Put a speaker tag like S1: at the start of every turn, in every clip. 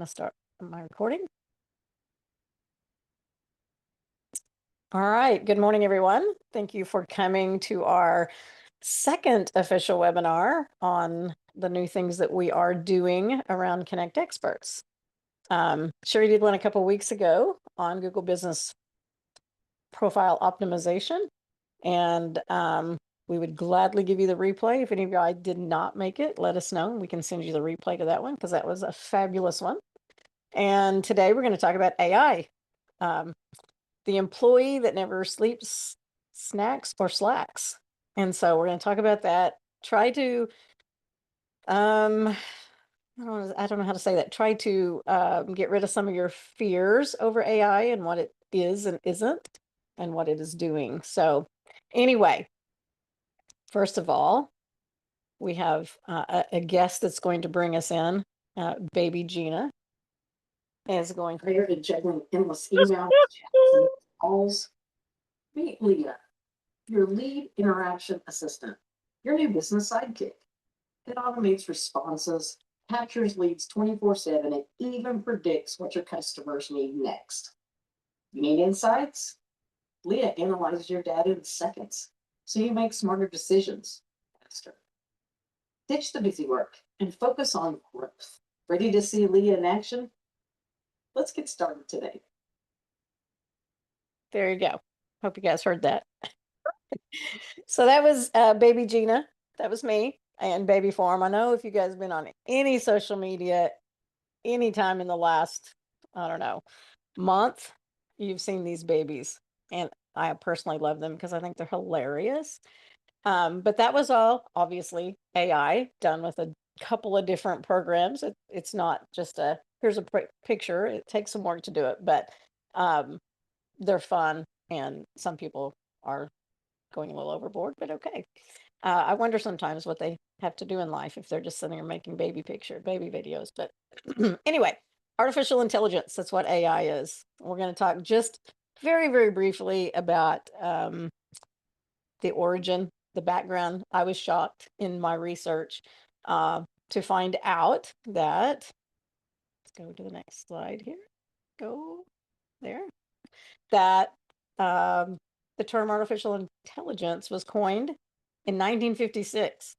S1: to start my recording. All right. Good morning, everyone. Thank you for coming to our second official webinar on the new things that we are doing around Connect Experts. Sherry did one a couple weeks ago on Google Business Profile Optimization, and we would gladly give you the replay. If any of you did not make it, let us know. We can send you the replay to that one because that was a fabulous one. And today we're going to talk about AI. The employee that never sleeps, snacks, or slacks. And so we're going to talk about that. Try to, I don't know how to say that. Try to get rid of some of your fears over AI and what it is and isn't and what it is doing. So anyway, first of all, we have a guest that's going to bring us in. Baby Gina is going
S2: Prior to juggling endless emails, chats, and calls, meet Leah, your lead interaction assistant, your new business sidekick. It automates responses, captures leads 24/7, and even predicts what your customers need next. You need insights? Leah analyzes your data in seconds, so you make smarter decisions faster. Ditch the busy work and focus on growth. Ready to see Leah in action? Let's get started today.
S1: There you go. Hope you guys heard that. So that was Baby Gina. That was me and Baby Form. I know if you guys have been on any social media anytime in the last, I don't know, month, you've seen these babies. And I personally love them because I think they're hilarious. But that was all obviously AI done with a couple of different programs. It's not just here's a picture. It takes some work to do it, but they're fun. And some people are going a little overboard, but okay. I wonder sometimes what they have to do in life if they're just sitting there making baby videos. But anyway, artificial intelligence, that's what AI is. We're going to talk just very, very briefly about the origin, the background. I was shocked in my research to find out that, let's go to the next slide here. Go there. That the term artificial intelligence was coined in 1956.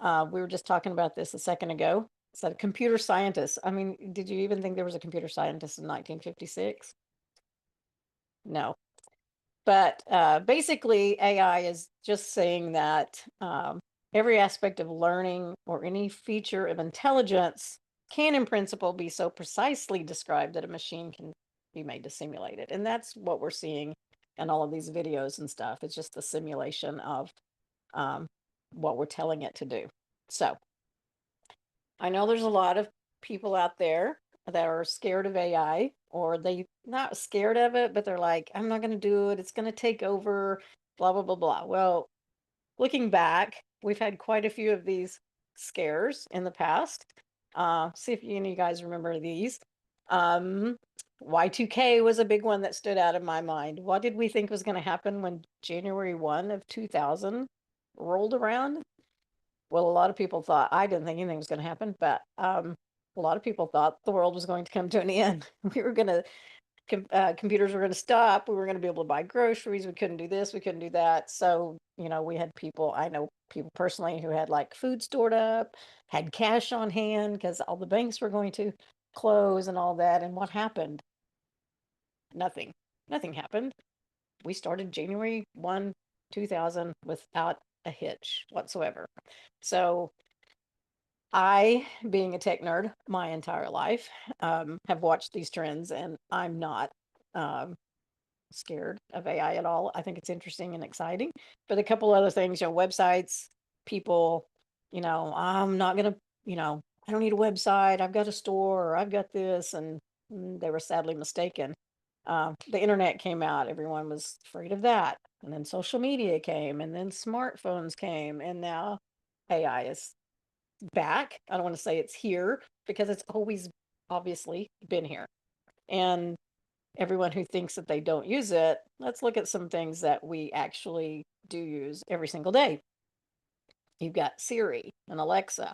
S1: We were just talking about this a second ago. It's a computer scientist. I mean, did you even think there was a computer scientist in 1956? No. But basically, AI is just saying that every aspect of learning or any feature of intelligence can, in principle, be so precisely described that a machine can be made to simulate it. And that's what we're seeing in all of these videos and stuff. It's just the simulation of what we're telling it to do. So I know there's a lot of people out there that are scared of AI, or they not scared of it, but they're like, I'm not going to do it. It's going to take over, blah, blah, blah, blah. Well, looking back, we've had quite a few of these scares in the past. See if any of you guys remember these. Y2K was a big one that stood out in my mind. What did we think was going to happen when January 1 of 2000 rolled around? Well, a lot of people thought, I didn't think anything was going to happen, but a lot of people thought the world was going to come to an end. We were going to, computers were going to stop. We were going to be able to buy groceries. We couldn't do this. We couldn't do that. So, we had people, I know people personally who had like food stored up, had cash on hand because all the banks were going to close and all that. And what happened? Nothing. Nothing happened. We started January 1, 2000 without a hitch whatsoever. So I, being a tech nerd my entire life, have watched these trends, and I'm not scared of AI at all. I think it's interesting and exciting. But a couple other things, websites, people, I'm not going to, I don't need a website. I've got a store, or I've got this. And they were sadly mistaken. The internet came out. Everyone was afraid of that. And then social media came, and then smartphones came, and now AI is back. I don't want to say it's here because it's always obviously been here. And everyone who thinks that they don't use it, let's look at some things that we actually do use every single day. You've got Siri and Alexa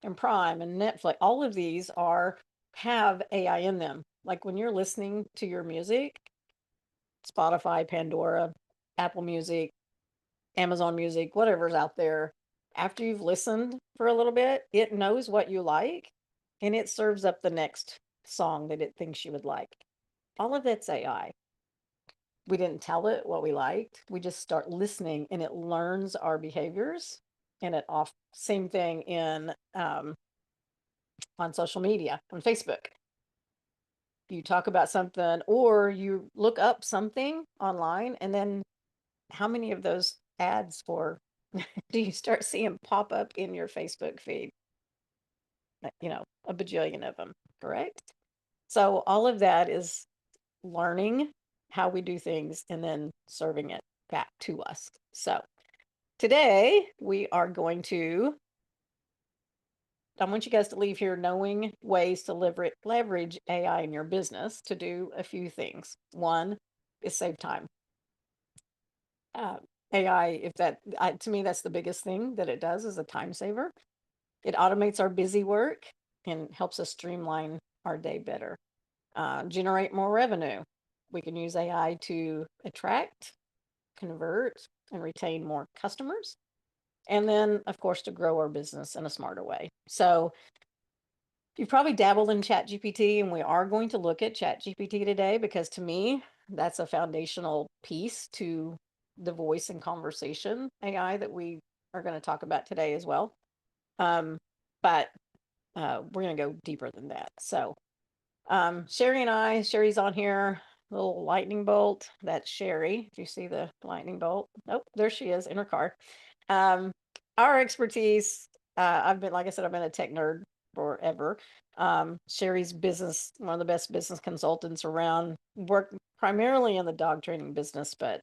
S1: and Prime and Netflix. All of these are have AI in them. Like when you're listening to your music, Spotify, Pandora, Apple Music, Amazon Music, whatever's out there, after you've listened for a little bit, it knows what you like and it serves up the next song that it thinks you would like. All of that's AI. We didn't tell it what we liked. We just start listening and it learns our behaviors and it off same thing in on social media, on Facebook. You talk about something or you look up something online and then how many of those ads for do you start seeing pop up in your Facebook feed? A bajillion of them, correct? So all of that is learning how we do things and then serving it back to us. So today we are going to, I want you guys to leave here knowing ways to leverage AI in your business to do a few things. One is save time. AI, to me, that's the biggest thing that it does is a time saver. It automates our busy work and helps us streamline our day better. Generate more revenue. We can use AI to attract, convert, and retain more customers. And then, of course, to grow our business in a smarter way. So you've probably dabbled in Chat GPT, and we are going to look at Chat GPT today because to me, that's a foundational piece to the voice and conversation AI that we are going to talk about today as well. But we're going to go deeper than that. So Sherry's on here, little lightning bolt. That's Sherry. Do you see the lightning bolt? Nope, there she is in her car. Our expertise, like I said, I've been a tech nerd forever. Sherry's business, one of the best business consultants around, work primarily in the dog training business, but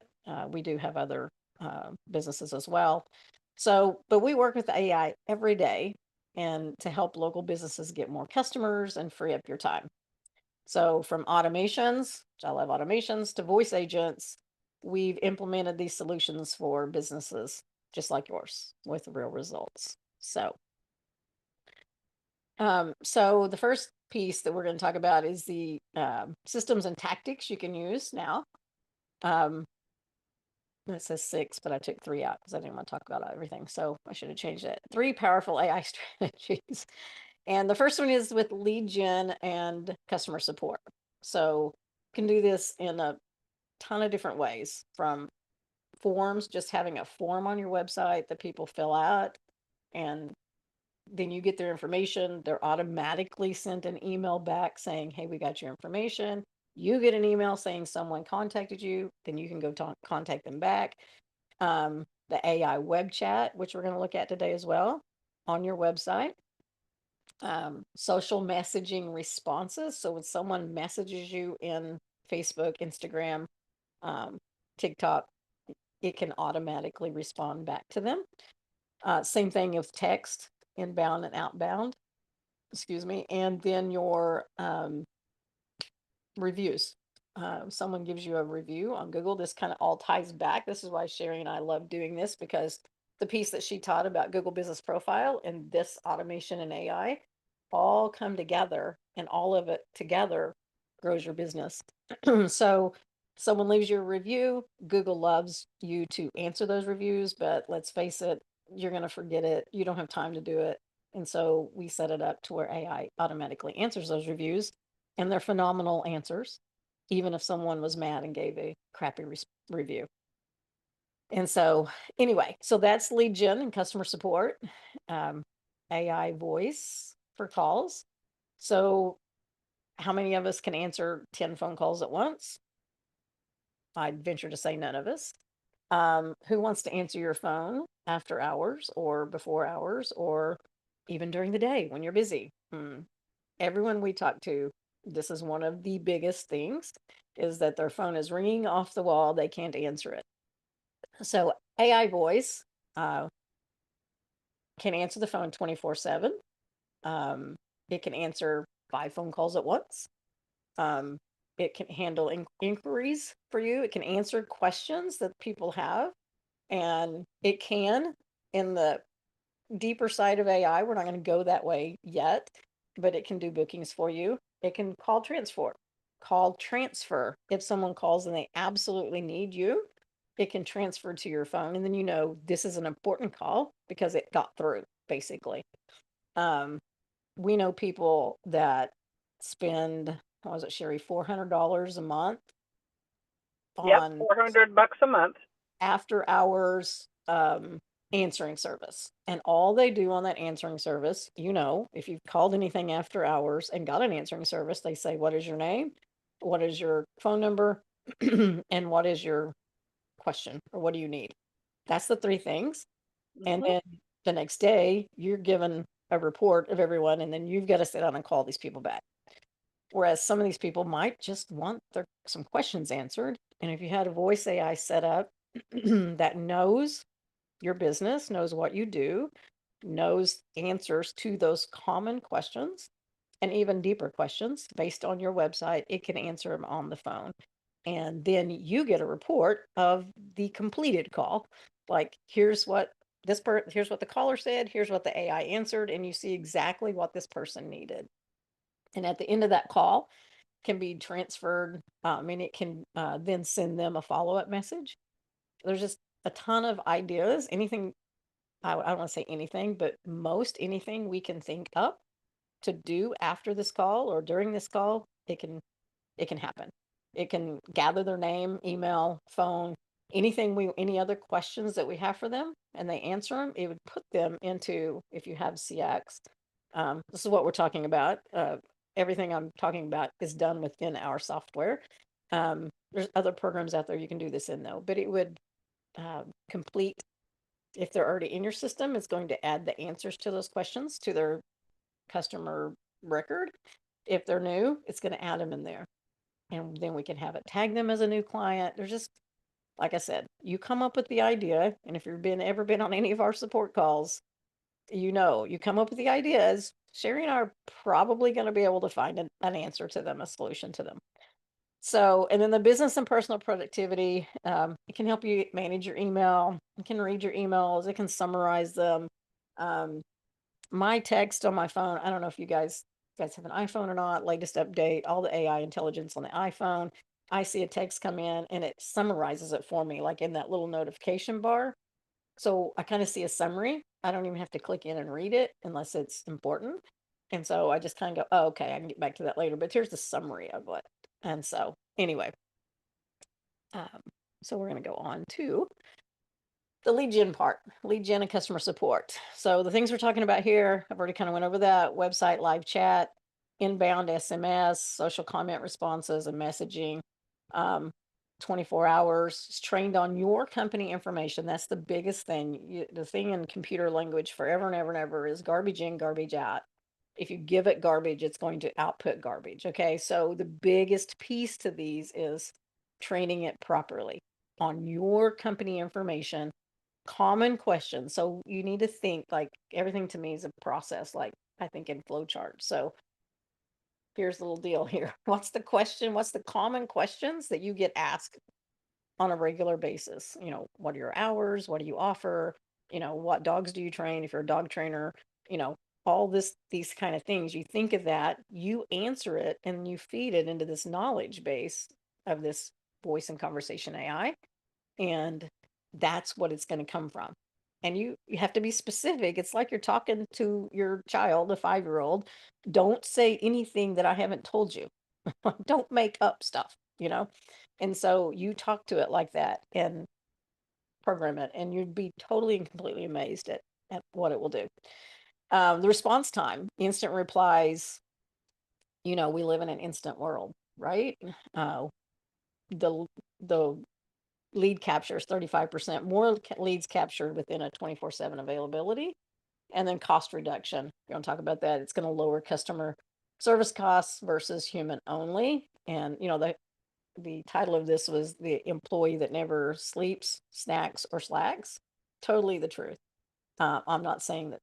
S1: we do have other businesses as well. But we work with AI every day and to help local businesses get more customers and free up your time. So from automations, which I love automations, to voice agents, we've implemented these solutions for businesses just like yours with real results. So the first piece that we're going to talk about is the systems and tactics you can use now. It says 6, but I took 3 out because I didn't want to talk about everything. So I should have changed it. 3 powerful AI strategies. And the first one is with lead gen and customer support. So you can do this in a ton of different ways, from forms, just having a form on your website that people fill out, and then you get their information. They're automatically sent an email back saying, hey, we got your information. You get an email saying someone contacted you, then you can go contact them back. The AI web chat, which we're going to look at today as well, on your website. Social messaging responses. So when someone messages you in Facebook, Instagram, TikTok, it can automatically respond back to them. Same thing with text, inbound and outbound. Excuse me. And then your reviews. Someone gives you a review on Google. This kind of all ties back. This is why Sherry and I love doing this, because the piece that she taught about Google Business Profile and this automation and AI all come together, and all of it together grows your business. So someone leaves you a review. Google loves you to answer those reviews, but let's face it, you're going to forget it. You don't have time to do it. And so we set it up to where AI automatically answers those reviews, and they're phenomenal answers, even if someone was mad and gave a crappy review. And so anyway, so that's lead gen and customer support, AI voice for calls. So how many of us can answer 10 phone calls at once? I'd venture to say none of us. Who wants to answer your phone after hours or before hours or even during the day when you're busy? Everyone we talk to, this is one of the biggest things, is that their phone is ringing off the wall. They can't answer it. So AI voice can answer the phone 24/7. It can answer 5 phone calls at once. It can handle inquiries for you. It can answer questions that people have. And it can, in the deeper side of AI, we're not going to go that way yet, but it can do bookings for you. It can call transfer. If someone calls and they absolutely need you, it can transfer to your phone, and then you know this is an important call because it got through, basically. Um, we know people that spend, what was it, Sherry, $400 a month
S3: Yep,
S1: on
S3: $400 a month.
S1: after hours answering service. And all they do on that answering service, you know, if you've called anything after hours and got an answering service, they say, what is your name? What is your phone number? And what is your question, or what do you need? That's the three things. And then the next day, you're given a report of everyone, and then you've got to sit down and call these people back. Whereas some of these people might just want some questions answered. And if you had a voice AI set up that knows your business, knows what you do, knows answers to those common questions and even deeper questions based on your website, it can answer them on the phone. And then you get a report of the completed call. Like, here's what here's what the caller said, here's what the AI answered, and you see exactly what this person needed. And at the end of that call can be transferred, and it can then send them a follow-up message. There's just a ton of ideas. Anything, I don't want to say anything, but most anything we can think up to do after this call or during this call, it can happen. It can gather their name, email, phone, any other questions that we have for them, and they answer them. It would put them into, if you have CX, this is what we're talking about. Everything I'm talking about is done within our software. There's other programs out there you can do this in though, but it would complete, if they're already in your system, it's going to add the answers to those questions to their customer record. If they're new, it's going to add them in there. And then we can have it tag them as a new client. There's just, like I said, you come up with the idea. And if you've ever been on any of our support calls, you know, you come up with the ideas. Sherry and I are probably going to be able to find an answer to them, a solution to them. So, and then the business and personal productivity, it can help you manage your email. It can read your emails. It can summarize them. Um, my text on my phone, I don't know if you guys have an iPhone or not, latest update, all the AI intelligence on the iPhone. I see a text come in and it summarizes it for me, like in that little notification bar. So I kind of see a summary. I don't even have to click in and read it unless it's important. And so I just kind of go, oh, okay, I can get back to that later. But here's the summary of it. And so anyway, um, so we're going to go on to the lead gen part, lead gen and customer support. So the things we're talking about here, I've already kind of went over that: website, live chat, inbound SMS, social comment responses, and messaging. 24 hours. It's trained on your company information. That's the biggest thing. The thing in computer language forever and ever and ever is garbage in, garbage out. If you give it garbage, it's going to output garbage. Okay. So the biggest piece to these is training it properly on your company information, common questions. So you need to think, like, everything to me is a process, like I think in flowchart. So here's the little deal here. What's the question? What's the common questions that you get asked on a regular basis? You know, what are your hours? What do you offer? You know, what dogs do you train if you're a dog trainer? You know, all these kind of things. You think of that, you answer it, and you feed it into this knowledge base of this voice and conversation AI. And that's what it's going to come from. And you have to be specific. It's like you're talking to your child, a 5-year-old. Don't say anything that I haven't told you. Don't make up stuff, you know? And so you talk to it like that and program it, and you'd be totally and completely amazed at what it will do. The response time, instant replies, you know, we live in an instant world, right? The the lead capture is 35% more leads captured within a 24/7 availability. And then cost reduction, you want to talk about that? It's going to lower customer service costs versus human only. And you know, the title of this was the employee that never sleeps, snacks, or slacks. Totally the truth. I'm not saying that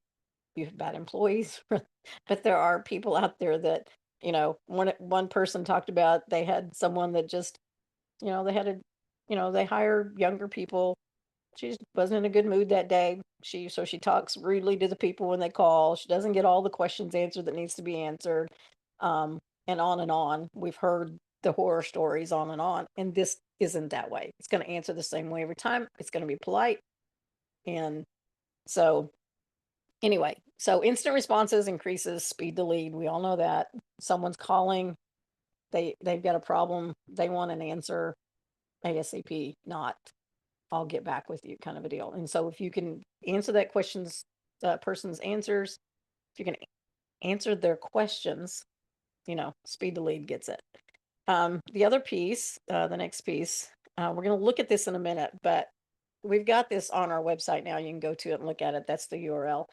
S1: you have bad employees, but there are people out there that, you know, one person talked about, they had someone that just, you know, they hire younger people. She just wasn't in a good mood that day. So she talks rudely to the people when they call. She doesn't get all the questions answered that needs to be answered. and on and on. We've heard the horror stories on, and this isn't that way. It's going to answer the same way every time. It's going to be polite. And so anyway, so instant responses increases speed to lead. We all know that. Someone's calling, they've got a problem, they want an answer ASAP, not I'll get back with you kind of a deal. And so if you can answer that person's answers, if you can answer their questions, speed to lead gets it. The other piece, the next piece, we're going to look at this in a minute, but we've got this on our website now. You can go to it and look at it. That's the URL.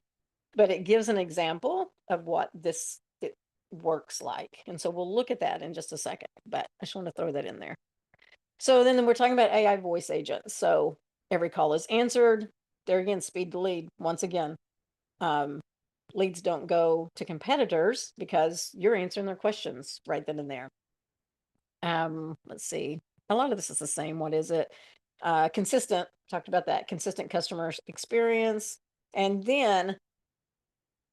S1: But it gives an example of what it works like. And so we'll look at that in just a second, but I just want to throw that in there. So then we're talking about AI voice agents. So every call is answered. There again, speed to lead. Once again, leads don't go to competitors because you're answering their questions right then and there. Let's see. A lot of this is the same. What is it? Consistent. Talked about that. Consistent customer experience. And then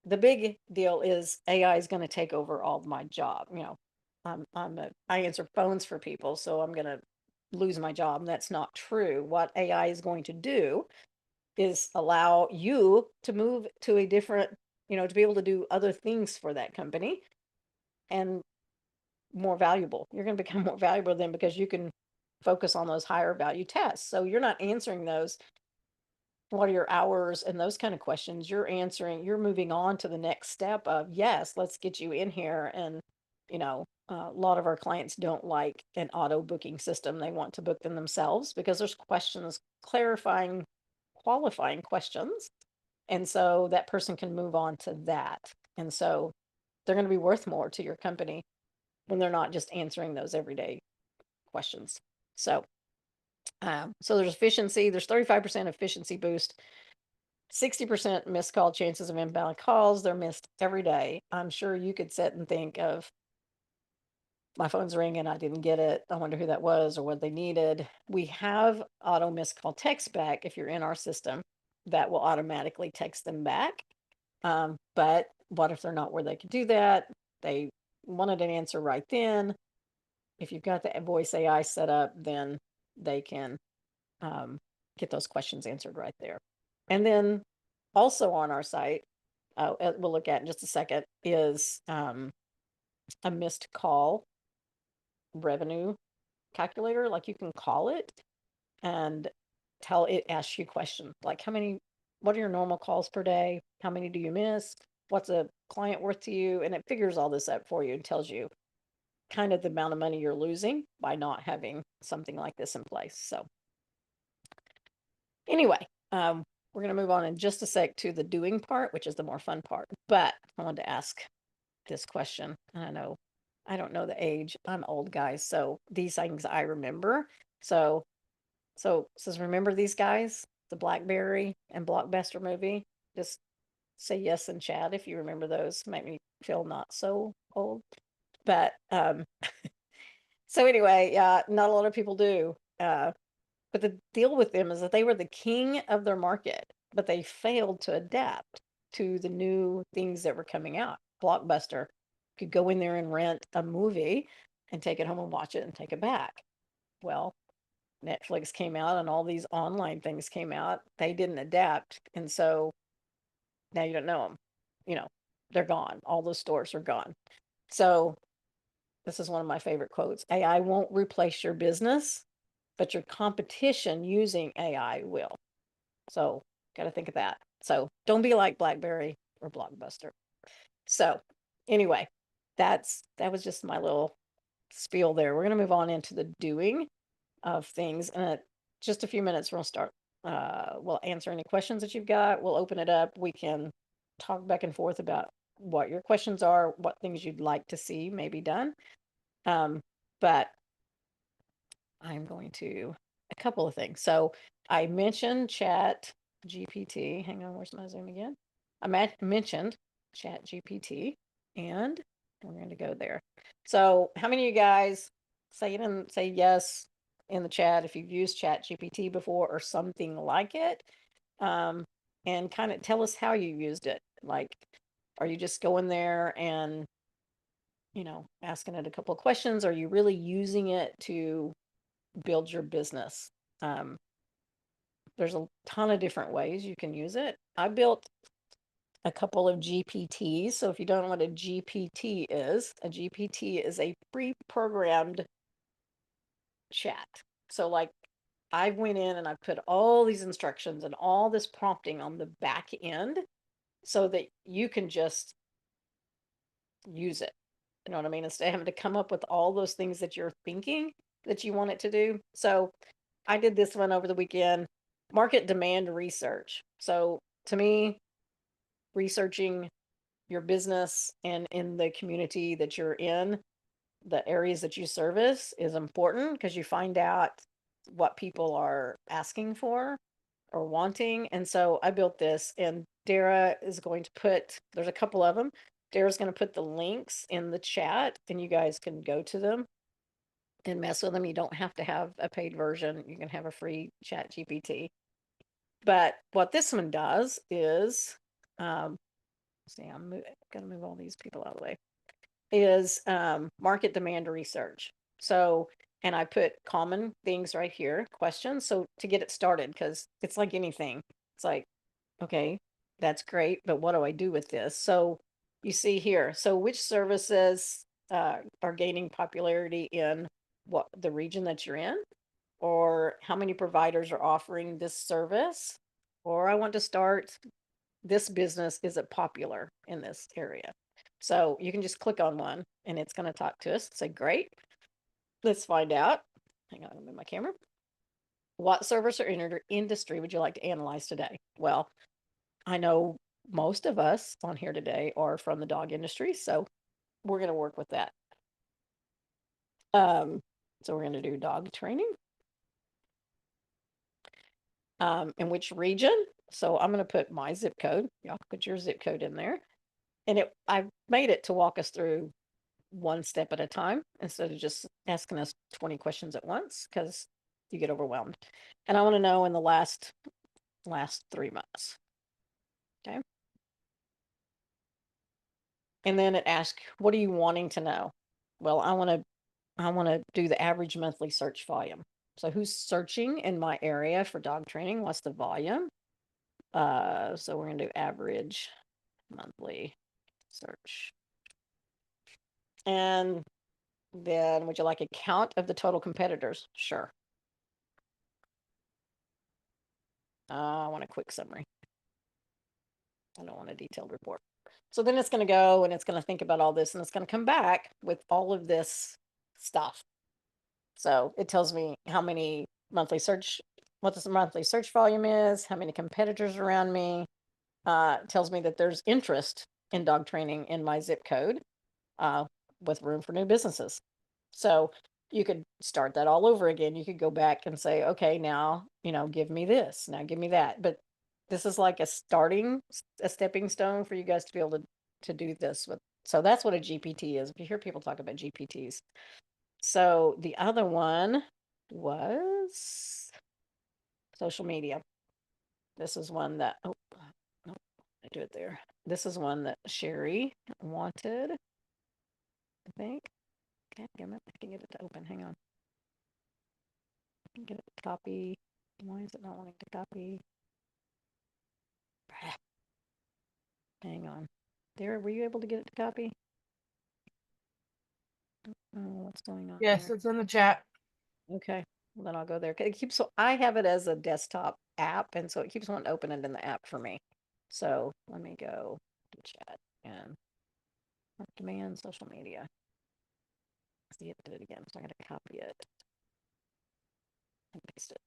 S1: the big deal is AI is going to take over all of my job. I answer phones for people, so I'm going to lose my job. And that's not true. What AI is going to do is allow you to move to a different, to be able to do other things for that company and more valuable. You're going to become more valuable then because you can focus on those higher value tasks. So you're not answering those, what are your hours and those kind of questions. You're moving on to the next step of, yes, let's get you in here. And, a lot of our clients don't like an auto booking system. They want to book them themselves because there's questions, qualifying questions. And so that person can move on to that. And so they're going to be worth more to your company when they're not just answering those everyday questions. So there's efficiency, there's 35% efficiency boost, 60% missed call chances of inbound calls. They're missed every day. I'm sure you could sit and think of, my phone's ringing, I didn't get it. I wonder who that was or what they needed. We have auto missed call text back if you're in our system that will automatically text them back. But what if they're not where they could do that? They wanted an answer right then. If you've got the voice AI set up, then they can get those questions answered right there. And then also on our site, we'll look at in just a second, is a missed call revenue calculator. Like you can call it and ask you questions like what are your normal calls per day? How many do you miss? What's a client worth to you? And it figures all this up for you and tells you kind of the amount of money you're losing by not having something like this in place. So anyway, we're going to move on in just a sec to the doing part, which is the more fun part. But I wanted to ask this question. I don't know the age. I'm old, guys. So these things I remember. So says, remember these guys? The BlackBerry and Blockbuster movie? Just say yes in chat if you remember those. Make me feel not so old. But so anyway, not a lot of people do. But the deal with them is that they were the king of their market, but they failed to adapt to the new things that were coming out. Blockbuster could go in there and rent a movie and take it home and watch it and take it back. Well, Netflix came out and all these online things came out. They didn't adapt. And so now you don't know them. They're gone. All those stores are gone. So this is one of my favorite quotes. AI won't replace your business, but your competition using AI will. So got to think of that. So don't be like BlackBerry or Blockbuster. So anyway, that was just my little spiel there. We're going to move on into the doing of things. And just a few minutes, we'll start. We'll answer any questions that you've got. We'll open it up. We can talk back and forth about what your questions are, what things you'd like to see maybe done. But I'm going to a couple of things. So I mentioned Chat GPT. Hang on, where's my Zoom again? I mentioned Chat GPT, and we're going to go there. So how many of you guys say yes in the chat if you've used Chat GPT before or something like it? And kind of tell us how you used it. Like, are you just going there and asking it a couple of questions. Are you really using it to build your business? There's a ton of different ways you can use it. I built a couple of GPTs. So if you don't know what a GPT is a pre-programmed chat. So like I went in and I put all these instructions and all this prompting on the back end so that you can just use it. You know what I mean? Instead of having to come up with all those things that you're thinking that you want it to do. So I did this one over the weekend, market demand research. So to me, researching your business and in the community that you're in, the areas that you service is important because you find out what people are asking for or wanting. And so I built this, and Dara is going to put, there's a couple of them. Dara's going to put the links in the chat and you guys can go to them and mess with them. You don't have to have a paid version. You can have a free chat GPT. But what this one does is, see, I'm going to move all these people out of the way, is market demand research. So, and I put common things right here, questions. So to get it started, because it's like anything, it's like, okay, that's great, but what do I do with this? So you see here, so which services are gaining popularity in what the region that you're in, or how many providers are offering this service, or I want to start this business, is it popular in this area? So you can just click on one and it's going to talk to us. Say, great, let's find out. Hang on, I'm in my camera. What service or industry would you like to analyze today? Well, I know most of us on here today are from the dog industry, so we're going to work with that. So we're going to do dog training. In which region? So I'm going to put my zip code. Y'all put your zip code in there. And I've made it to walk us through one step at a time instead of just asking us 20 questions at once because you get overwhelmed. And I want to know in the last 3 months. Okay. And then it asks, what are you wanting to know? Well, I want to do the average monthly search volume. So who's searching in my area for dog training? What's the volume? So we're going to do average monthly search. And then would you like a count of the total competitors? Sure. I want a quick summary. I don't want a detailed report. So then it's going to go and it's going to think about all this and it's going to come back with all of this stuff. So it tells me how many monthly search, what the monthly search volume is, how many competitors around me. It tells me that there's interest in dog training in my zip code with room for new businesses. So you could start that all over again. You could go back and say, okay, now, give me this, now give me that. But this is like a stepping stone for you guys to be able to do this with. So that's what a GPT is. If you hear people talk about GPTs. So the other one was social media. This is one that, oh, no, I do it there. This is one that Sherry wanted, I think. Okay, I can get it to open. Hang on. I can get it to copy. Why is it not wanting to copy? Hang on. There, were you able to get it to copy? Oh, what's going on?
S4: Yes,
S1: there?
S4: it's in the chat.
S1: Okay. Well, then I'll go there. It keeps, so I have it as a desktop app, and so it keeps wanting to open it in the app for me. So let me go to chat and demand social media. See, it did it again. So I'm going to copy it and paste it.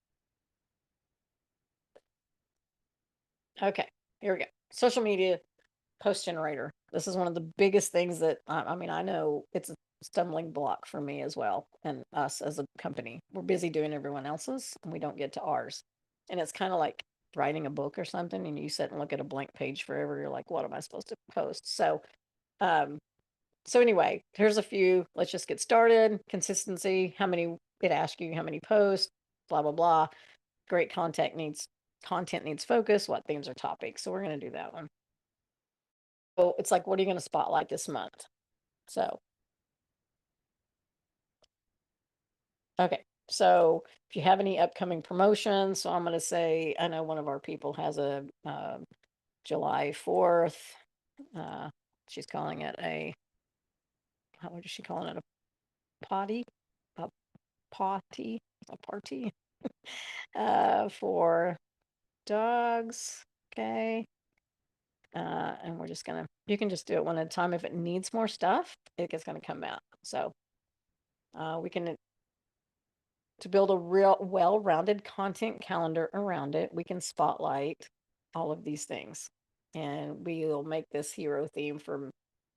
S1: Okay, here we go. Social media post generator. This is one of the biggest things that I know it's a stumbling block for me as well, and us as a company. We're busy doing everyone else's and we don't get to ours. And it's kind of like writing a book or something and you sit and look at a blank page forever. You're like, what am I supposed to post? So anyway, here's a few. Let's just get started. Consistency, it asks you how many posts, blah blah blah. Great content needs focus. What themes or topics? So we're going to do that one. So it's like, what are you going to spotlight this month? So Okay, so if you have any upcoming promotions, so I'm going to say, I know one of our people has a July 4th. She's calling it what is she calling it? A potty? A potty? A party? For dogs. Okay. And we're just gonna, you can just do it one at a time. If it needs more stuff, it's gonna come out. So we can, to build a real well-rounded content calendar around it, we can spotlight all of these things. And we'll make this hero theme from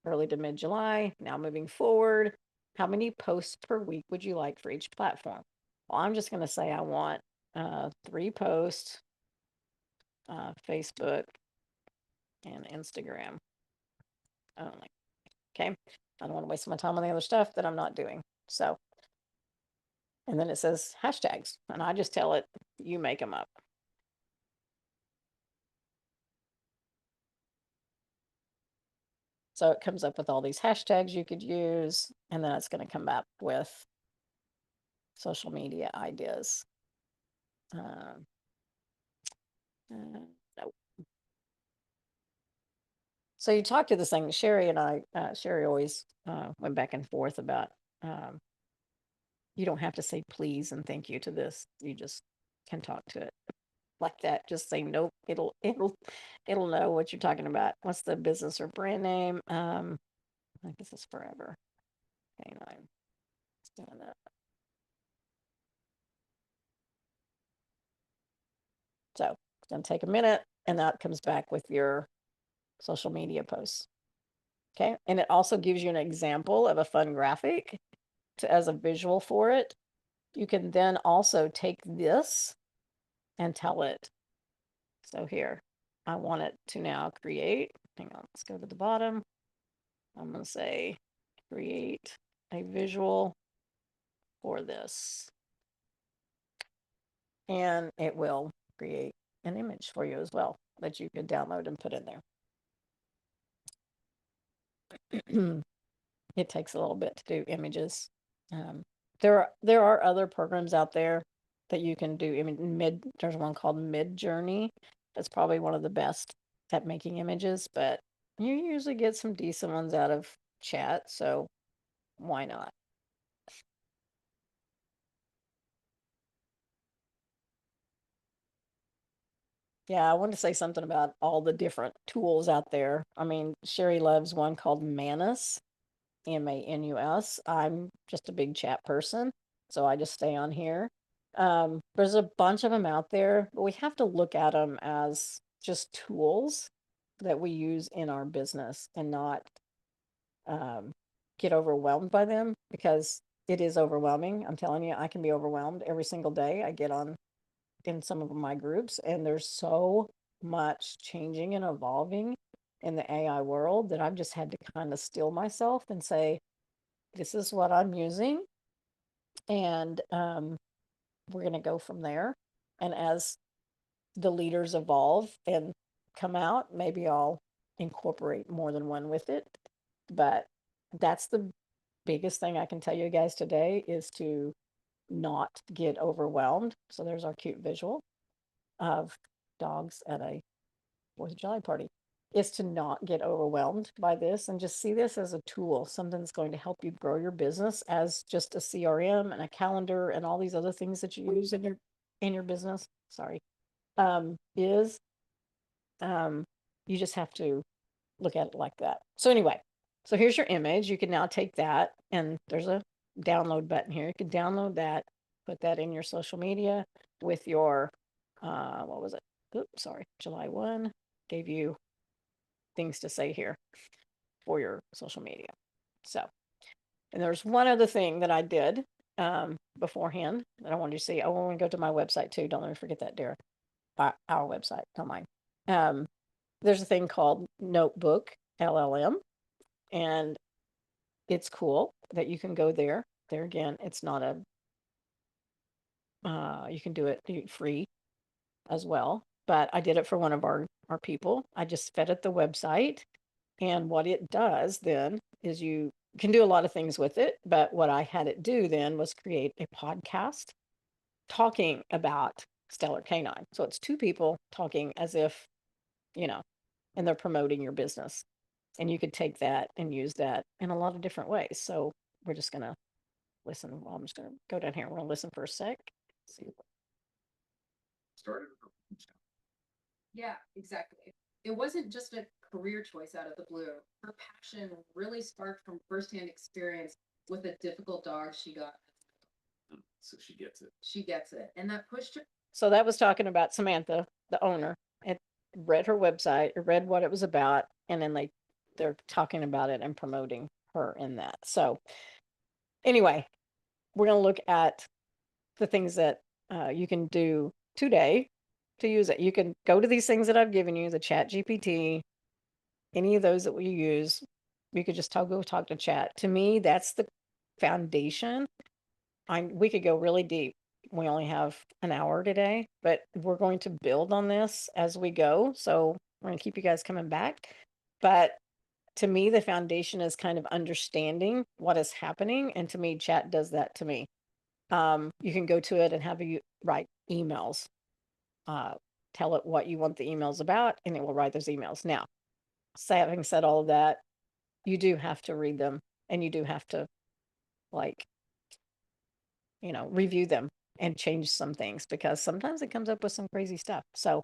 S1: early to mid-July. Now moving forward, how many posts per week would you like for each platform? Well, I'm just gonna say I want 3 posts, Facebook and Instagram only. Okay. I don't want to waste my time on the other stuff that I'm not doing. So, and then it says hashtags, and I just tell it, you make them up. So it comes up with all these hashtags you could use, and then it's going to come up with social media ideas. No. So you talk to this thing, Sherry and I, Sherry always went back and forth about, you don't have to say please and thank you to this. You just can talk to it like that. Just say nope. It'll know what you're talking about. What's the business or brand name? I think this is forever. Canine. It's doing that. So it's gonna take a minute, and that comes back with your social media posts. Okay, and it also gives you an example of a fun graphic as a visual for it. You can then also take this and tell it. So here, I want it to now create. Hang on, let's go to the bottom. I'm going to say create a visual for this. And it will create an image for you as well that you could download and put in there. It takes a little bit to do images. There are other programs out there that you can do. I mean, there's one called Midjourney. That's probably one of the best at making images, but you usually get some decent ones out of chat, so why not? Yeah, I wanted to say something about all the different tools out there. I mean, Sherry loves one called Manus, Manus. I'm just a big chat person, so I just stay on here. There's a bunch of them out there, but we have to look at them as just tools that we use in our business and not get overwhelmed by them, because it is overwhelming. I'm telling you, I can be overwhelmed every single day. I get on in some of my groups, and there's so much changing and evolving in the AI world that I've just had to kind of still myself and say, this is what I'm using, and we're going to go from there. And as the leaders evolve and come out, maybe I'll incorporate more than one with it. But that's the biggest thing I can tell you guys today, is to not get overwhelmed. So there's our cute visual of dogs at a 4th of July party, is to not get overwhelmed by this and just see this as a tool, something that's going to help you grow your business as just a CRM and a calendar and all these other things that you use in your business. Sorry. Is you just have to look at it like that. So anyway, so here's your image. You can now take that, and there's a download button here. You can download that, put that in your social media with your what was it? Oops, sorry. July 1 gave you things to say here for your social media. So, and there's one other thing that I did beforehand that I wanted you to see. I want to go to my website too. Don't let me forget that, Dara. Our website, don't mind. There's a thing called Notebook LLM, and it's cool that you can go there. There again, it's not a, you can do it free as well. But I did it for one of our people. I just fed it the website. And what it does then is you can do a lot of things with it, but what I had it do then was create a podcast talking about Stellar Canine. So it's two people talking as if, and they're promoting your business. And you could take that and use that in a lot of different ways. So we're just going to listen. Well, I'm just going to go down here. We're going to listen for a sec. See.
S4: Started.
S5: Yeah, exactly. It wasn't just a career choice out of the blue. Her passion really sparked from firsthand experience with a difficult dog she got.
S4: So she gets it.
S5: She gets it. And that pushed her.
S1: So that was talking about Samantha, the owner, and read her website, read what it was about, and then they're talking about it and promoting her in that. So anyway, we're going to look at the things that you can do today to use it. You can go to these things that I've given you, the Chat GPT, any of those that we use. You could just go talk to Chat. To me, that's the foundation. We could go really deep. We only have an hour today, but we're going to build on this as we go. So we're going to keep you guys coming back. But to me, the foundation is kind of understanding what is happening. And to me, Chat does that to me. You can go to it and have you write emails. Tell it what you want the emails about, and it will write those emails. Now, having said all of that, you do have to read them, and you do have to review them and change some things, because sometimes it comes up with some crazy stuff. So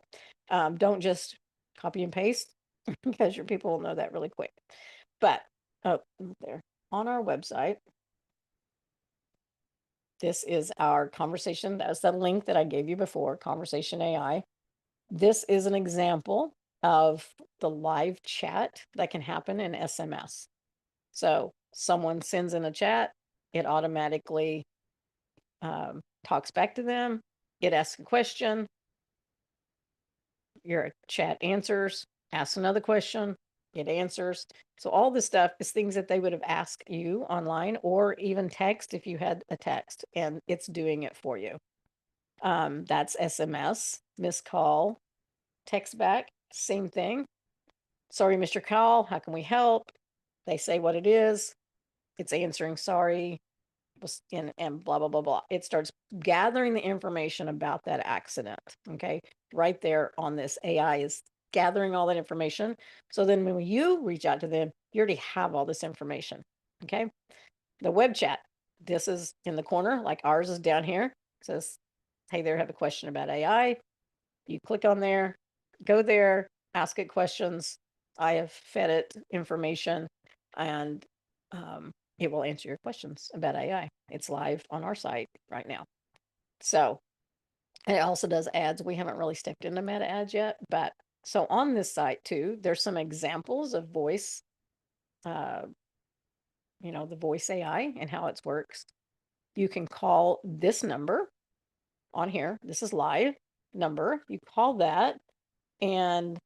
S1: don't just copy and paste because your people will know that really quick. But there on our website, this is our conversation. That's the link that I gave you before, Conversation AI. This is an example of the live chat that can happen in SMS. So someone sends in a chat, it automatically talks back to them. It asks a question. Your chat answers, asks another question, it answers. So all this stuff is things that they would have asked you online, or even text if you had a text, and it's doing it for you. That's SMS, missed call, text back, same thing. Sorry, Mr. Call, how can we help? They say what it is. It's answering sorry, and blah, blah, blah, blah. It starts gathering the information about that accident. Okay. Right there on this AI is gathering all that information. So then when you reach out to them, you already have all this information. Okay. The web chat, this is in the corner, like ours is down here. It says, hey there, have a question about AI. You click on there, go there, ask it questions. I have fed it information, and it will answer your questions about AI. It's live on our site right now. So it also does ads. We haven't really stepped into meta ads yet, but so on this site too, there's some examples of voice, the voice AI and how it works. You can call this number on here. This is live number. You call that, and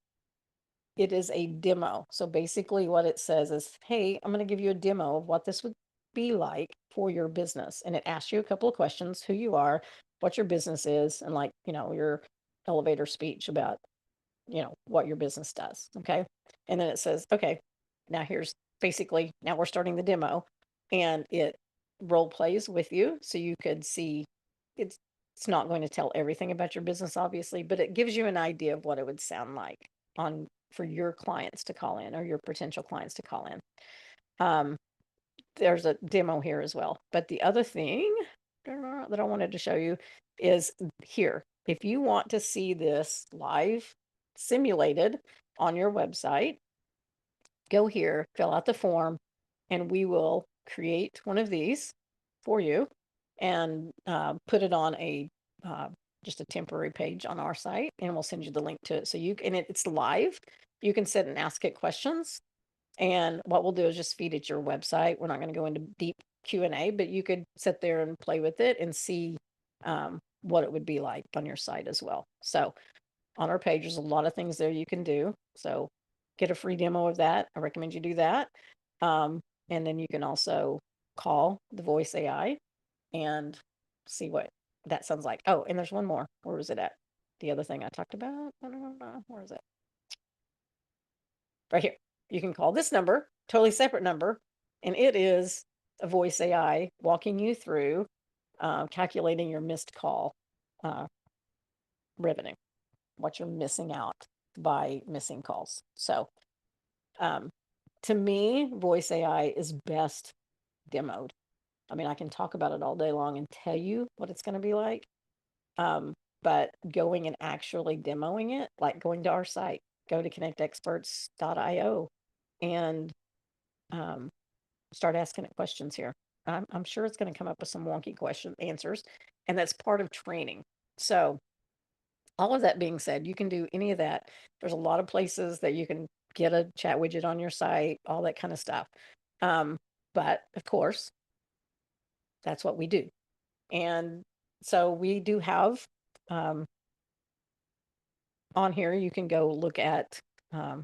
S1: it is a demo. So basically what it says is, hey, I'm going to give you a demo of what this would be like for your business. And it asks you a couple of questions, who you are, what your business is, and your elevator speech about, what your business does. Okay. And then it says, okay, now now we're starting the demo, and it role plays with you. So you could see it's not going to tell everything about your business, obviously, but it gives you an idea of what it would sound like for your clients to call in, or your potential clients to call in. There's a demo here as well. But the other thing that I wanted to show you is here. If you want to see this live simulated on your website, go here, fill out the form, and we will create one of these for you and put it on just a temporary page on our site, and we'll send you the link to it. So it's live. You can sit and ask it questions. And what we'll do is just feed it your website. We're not going to go into deep Q&A, but you could sit there and play with it and see what it would be like on your site as well. So on our page, there's a lot of things there you can do. So get a free demo of that. I recommend you do that. And then you can also call the voice AI and see what that sounds like. Oh, and there's one more. Where was it at? The other thing I talked about? I don't know. Where is it? Right here. You can call this number, totally separate number, And it is a voice AI walking you through calculating your missed call revenue, what you're missing out by missing calls. So to me, voice AI is best demoed. I mean, I can talk about it all day long and tell you what it's going to be like. But going and actually demoing it, like going to our site, go to connectexperts.io and start asking it questions here. I'm sure it's going to come up with some wonky question answers, and that's part of training. So all of that being said, you can do any of that. There's a lot of places that you can get a chat widget on your site, all that kind of stuff. But of course, that's what we do. And so we do have on here, you can go look at, I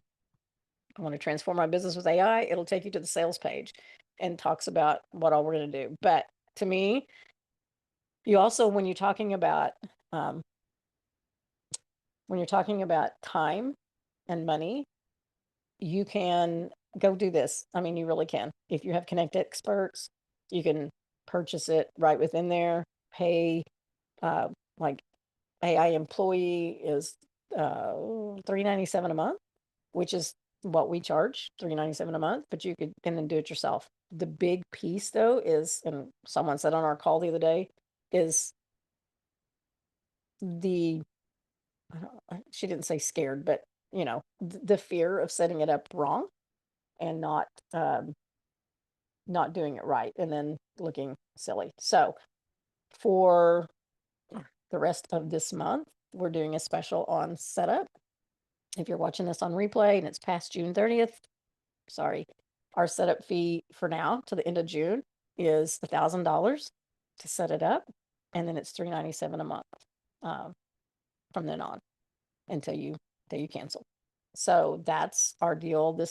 S1: want to transform my business with AI. It'll take you to the sales page and talks about what all we're going to do. But to me, you also, when you're talking about time and money, you can go do this. I mean, you really can. If you have Connect Experts, you can purchase it right within there, pay like AI employee is $3.97 a month, which is what we charge, $3.97 a month, but you could and then do it yourself. The big piece though is, and someone said on our call the other day, is the she didn't say scared, but the fear of setting it up wrong and not doing it right and then looking silly. So for the rest of this month, we're doing a special on setup. If you're watching this on replay and it's past June 30th, sorry, our setup fee for now to the end of June is $1,000 to set it up, and then it's $397 a month from then on until you cancel. So that's our deal this